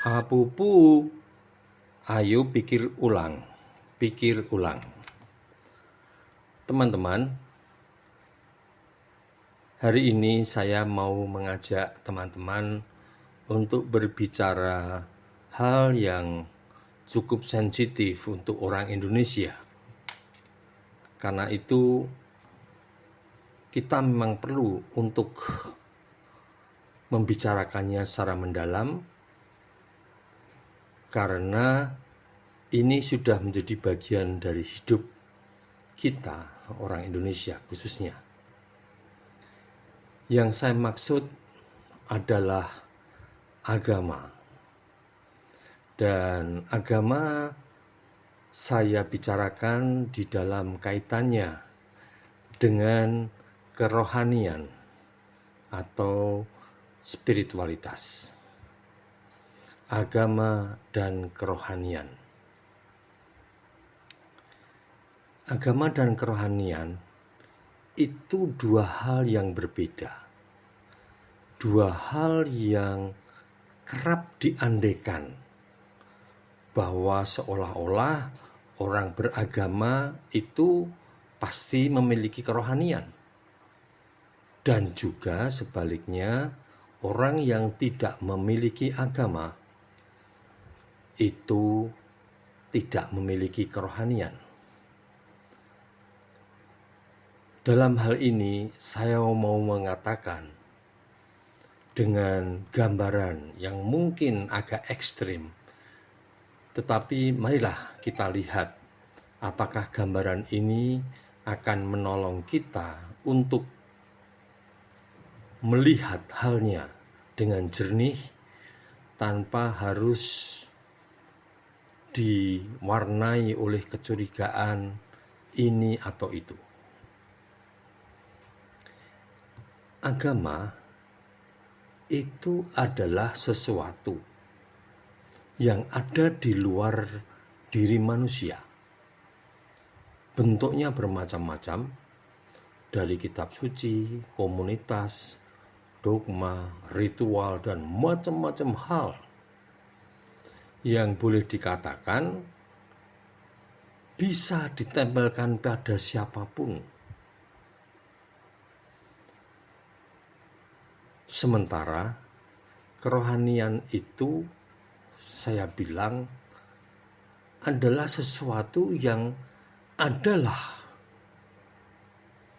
Apupu, ayo pikir ulang. Teman-teman, hari ini saya mau mengajak teman-teman untuk berbicara hal yang cukup sensitif untuk orang Indonesia. Karena itu, kita memang perlu untuk membicarakannya secara mendalam, karena ini sudah menjadi bagian dari hidup kita, orang Indonesia khususnya. Yang saya maksud adalah agama. Dan agama saya bicarakan di dalam kaitannya dengan kerohanian atau spiritualitas. Agama dan kerohanian. Agama dan kerohanian itu dua hal yang berbeda. Dua hal yang kerap diandaikan bahwa seolah-olah orang beragama itu pasti memiliki kerohanian. Dan juga sebaliknya, orang yang tidak memiliki agama itu tidak memiliki kerohanian. Dalam hal ini saya mau mengatakan dengan gambaran yang mungkin agak ekstrim, tetapi marilah kita lihat apakah gambaran ini akan menolong kita untuk melihat halnya dengan jernih tanpa harus diwarnai oleh kecurigaan ini atau itu. Agama itu adalah sesuatu yang ada di luar diri manusia. Bentuknya bermacam-macam, dari kitab suci, komunitas, dogma, ritual, dan macam-macam hal yang boleh dikatakan bisa ditempelkan pada siapapun. Sementara kerohanian itu saya bilang adalah sesuatu yang adalah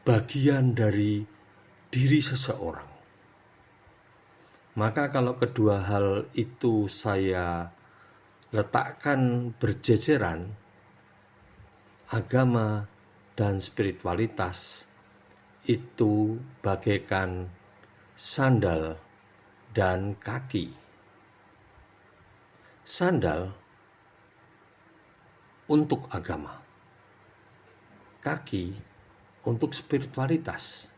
bagian dari diri seseorang. Maka kalau kedua hal itu saya letakkan berjejeran, agama dan spiritualitas itu bagaikan sandal dan kaki. Sandal untuk agama, kaki untuk spiritualitas.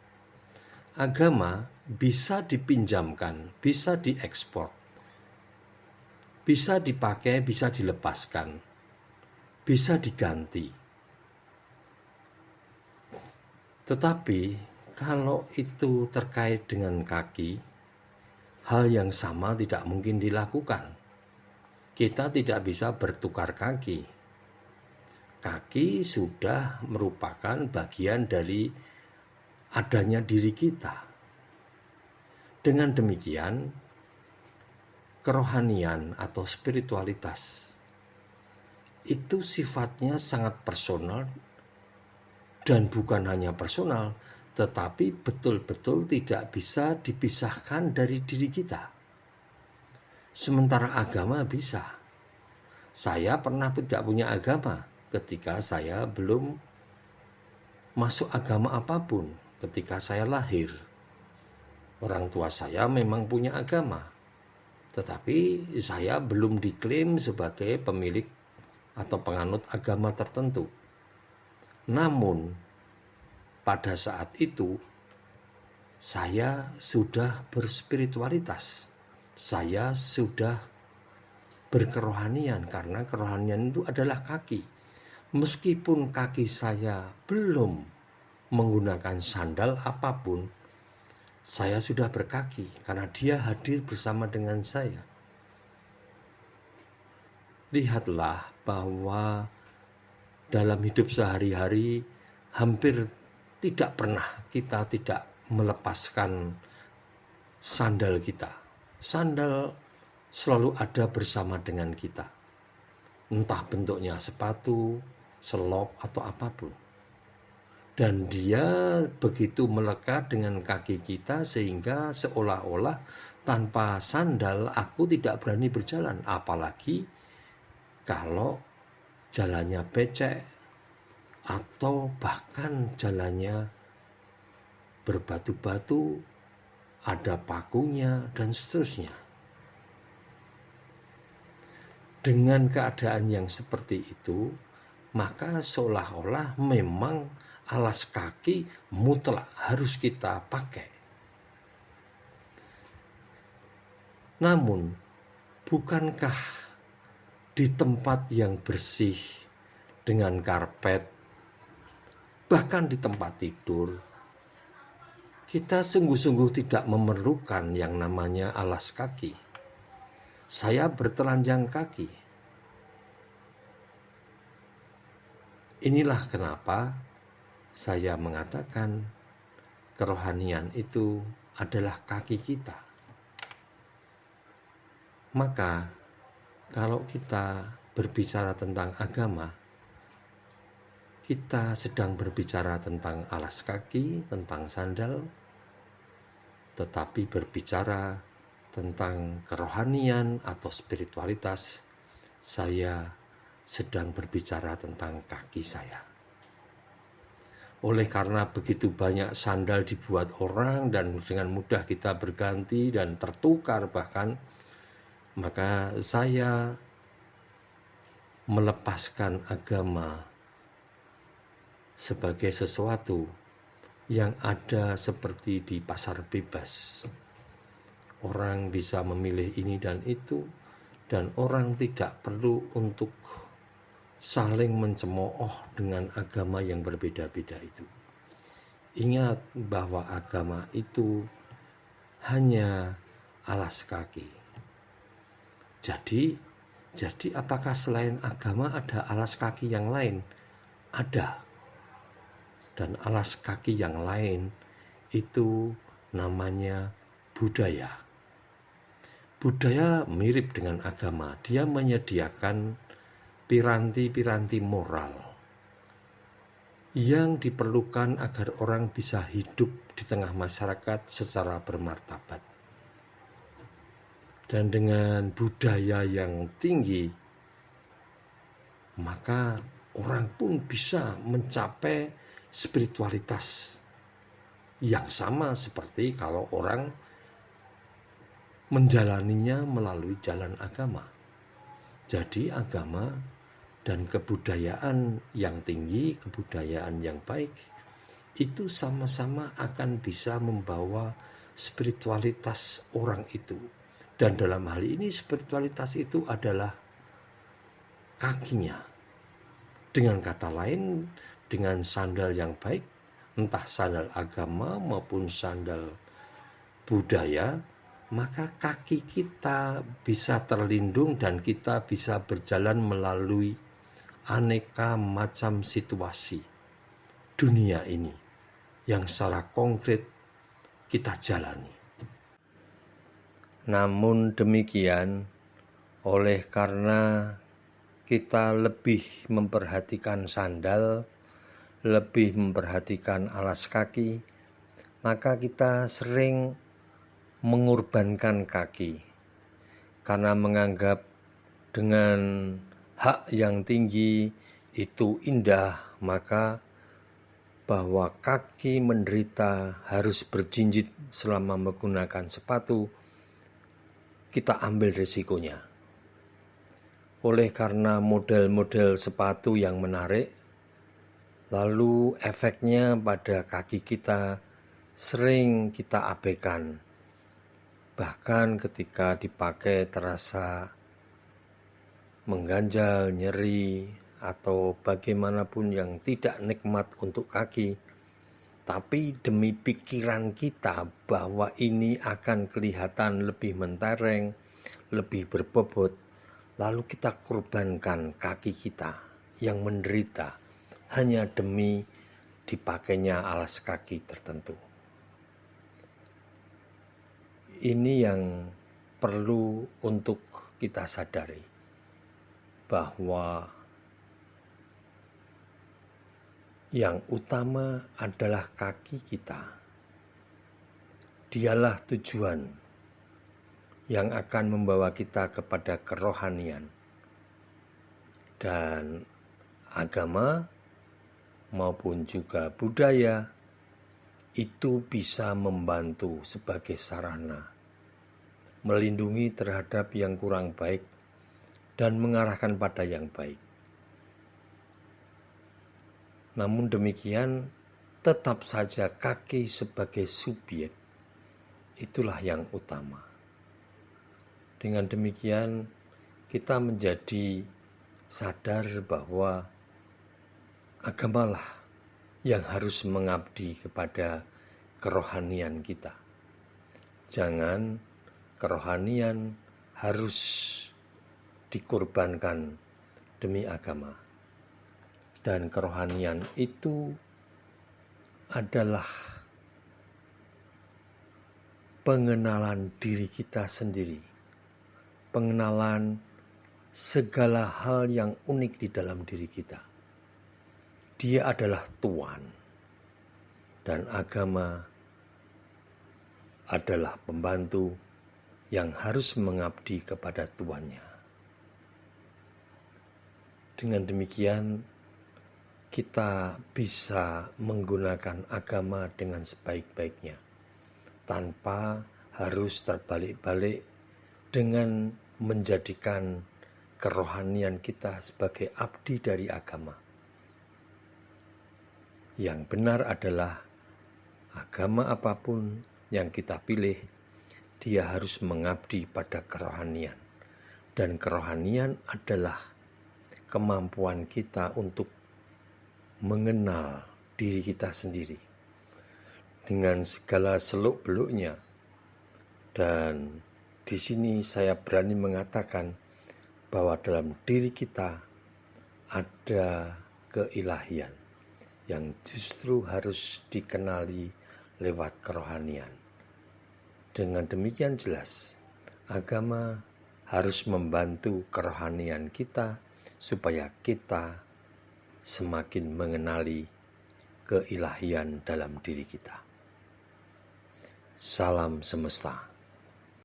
Agama bisa dipinjamkan, bisa diekspor, bisa dipakai, bisa dilepaskan, bisa diganti. Tetapi kalau itu terkait dengan kaki, hal yang sama tidak mungkin dilakukan. Kita tidak bisa bertukar kaki. Kaki sudah merupakan bagian dari adanya diri kita. Dengan demikian, kerohanian atau spiritualitas itu sifatnya sangat personal, dan bukan hanya personal, tetapi betul-betul tidak bisa dipisahkan dari diri kita. Sementara agama bisa. Saya pernah tidak punya agama ketika saya belum masuk agama apapun. Ketika saya lahir, orang tua saya memang punya agama, tetapi saya belum diklaim sebagai pemilik atau penganut agama tertentu. Namun pada saat itu, saya sudah berspiritualitas. Saya sudah berkerohanian, karena kerohanian itu adalah kaki. Meskipun kaki saya belum menggunakan sandal apapun, saya sudah berkaki karena Dia hadir bersama dengan saya. lihatlah bahwa dalam hidup sehari-hari hampir tidak pernah kita tidak melepaskan sandal kita. Sandal selalu ada bersama dengan kita. Entah bentuknya sepatu, selop, atau apapun. Dan dia begitu melekat dengan kaki kita sehingga seolah-olah tanpa sandal aku tidak berani berjalan. Apalagi kalau jalannya becek atau bahkan jalannya berbatu-batu, ada pakunya dan seterusnya. Dengan keadaan yang seperti itu, maka seolah-olah memang alas kaki mutlak harus kita pakai. Namun, bukankah di tempat yang bersih dengan karpet, bahkan di tempat tidur, kita sungguh-sungguh tidak memerlukan yang namanya alas kaki? Saya bertelanjang kaki. Inilah kenapa saya mengatakan kerohanian itu adalah kaki kita. Maka kalau kita berbicara tentang agama, kita sedang berbicara tentang alas kaki, tentang sandal, tetapi berbicara tentang kerohanian atau spiritualitas, saya sedang berbicara tentang kaki saya. Oleh karena begitu banyak sandal dibuat orang dan dengan mudah kita berganti dan tertukar bahkan, maka saya melepaskan agama sebagai sesuatu yang ada seperti di pasar bebas. Orang bisa memilih ini dan itu, dan orang tidak perlu untuk saling mencemooh dengan agama yang berbeda-beda itu. Ingat bahwa agama itu hanya alas kaki. Jadi apakah selain agama ada alas kaki yang lain? Ada. Dan alas kaki yang lain itu namanya budaya. Budaya mirip dengan agama. Dia menyediakan piranti-piranti moral yang diperlukan agar orang bisa hidup di tengah masyarakat secara bermartabat. Dan dengan budaya yang tinggi, maka orang pun bisa mencapai spiritualitas yang sama seperti kalau orang menjalaninya melalui jalan agama. Jadi agama dan kebudayaan yang tinggi, kebudayaan yang baik, itu sama-sama akan bisa membawa spiritualitas orang itu. Dan dalam hal ini spiritualitas itu adalah kakinya. Dengan kata lain, dengan sandal yang baik, entah sandal agama maupun sandal budaya, maka kaki kita bisa terlindung dan kita bisa berjalan melalui aneka macam situasi dunia ini yang secara konkret kita jalani. Namun demikian, oleh karena kita lebih memperhatikan sandal, lebih memperhatikan alas kaki, maka kita sering mengorbankan kaki karena menganggap dengan hak yang tinggi itu indah, maka bahwa kaki menderita harus berjinjit selama menggunakan sepatu, kita ambil risikonya. Oleh karena model-model sepatu yang menarik, lalu efeknya pada kaki kita sering kita abaikan. Bahkan ketika dipakai terasa mengganjal, nyeri, atau bagaimanapun yang tidak nikmat untuk kaki. Tapi demi pikiran kita bahwa ini akan kelihatan lebih mentereng, lebih berbobot, lalu kita korbankan kaki kita yang menderita hanya demi dipakainya alas kaki tertentu. Ini yang perlu untuk kita sadari, bahwa yang utama adalah kaki kita. Dialah tujuan yang akan membawa kita kepada kerohanian. Dan agama maupun juga budaya itu bisa membantu sebagai sarana melindungi terhadap yang kurang baik dan mengarahkan pada yang baik. Namun demikian, tetap saja kaki sebagai subjek itulah yang utama. Dengan demikian, kita menjadi sadar bahwa agamalah yang harus mengabdi kepada kerohanian kita. Jangan kerohanian harus dikorbankan demi agama. Dan kerohanian itu adalah pengenalan diri kita sendiri, pengenalan segala hal yang unik di dalam diri kita. Dia adalah Tuhan, dan agama adalah pembantu yang harus mengabdi kepada Tuannya. Dengan demikian, kita bisa menggunakan agama dengan sebaik-baiknya, tanpa harus terbalik-balik dengan menjadikan kerohanian kita sebagai abdi dari agama. Yang benar adalah agama apapun yang kita pilih, dia harus mengabdi pada kerohanian. Dan kerohanian adalah kemampuan kita untuk mengenal diri kita sendiri dengan segala seluk-beluknya. Dan di sini saya berani mengatakan bahwa dalam diri kita ada keilahian yang justru harus dikenali lewat kerohanian. Dengan demikian jelas, agama harus membantu kerohanian kita supaya kita semakin mengenali keilahian dalam diri kita. Salam semesta.